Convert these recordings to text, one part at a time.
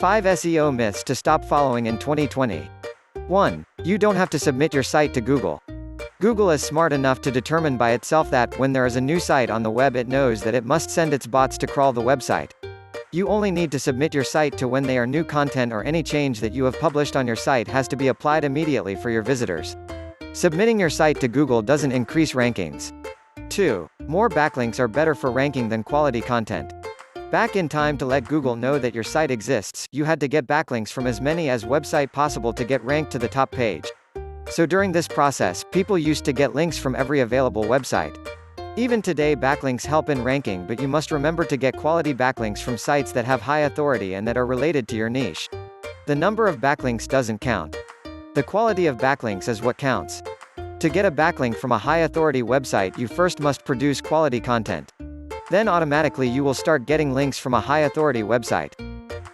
5 SEO myths to stop following in 2020. 1. You don't have to submit your site to Google. Google is smart enough to determine by itself that, when there is a new site on the web, it knows that it must send its bots to crawl the website. You only need to submit your site to when they are new content, or any change that you have published on your site has to be applied immediately for your visitors. Submitting your site to Google doesn't increase rankings. 2. More backlinks are better for ranking than quality content. Back in time, to let Google know that your site exists, you had to get backlinks from as many as website possible to get ranked to the top page. So during this process, people used to get links from every available website. Even today, backlinks help in ranking, but you must remember to get quality backlinks from sites that have high authority and that are related to your niche. The number of backlinks doesn't count. The quality of backlinks is what counts. To get a backlink from a high authority website, you first must produce quality content. Then automatically you will start getting links from a high authority website.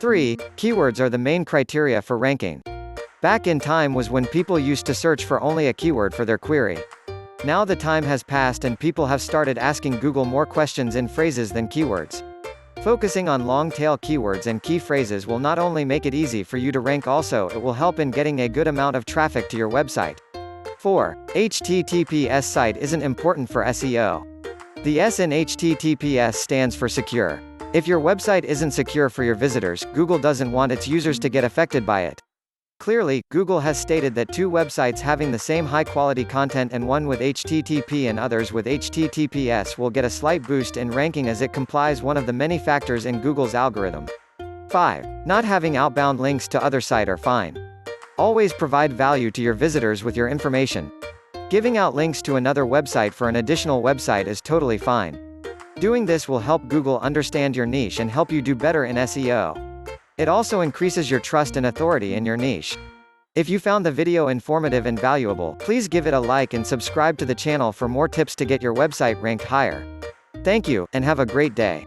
3. Keywords are the main criteria for ranking. Back in time was when people used to search for only a keyword for their query. Now the time has passed and people have started asking Google more questions in phrases than keywords. Focusing on long-tail keywords and key phrases will not only make it easy for you to rank, also it will help in getting a good amount of traffic to your website. 4. HTTPS site isn't important for SEO. The S in HTTPS stands for secure. If your website isn't secure for your visitors, Google doesn't want its users to get affected by it. Clearly, Google has stated that two websites having the same high-quality content, and one with HTTP and others with HTTPS, will get a slight boost in ranking as it complies one of the many factors in Google's algorithm. 5. Not having outbound links to other sites are fine. Always provide value to your visitors with your information. Giving out links to another website for an additional website is totally fine. Doing this will help Google understand your niche and help you do better in SEO. It also increases your trust and authority in your niche. If you found the video informative and valuable, please give it a like and subscribe to the channel for more tips to get your website ranked higher. Thank you, and have a great day.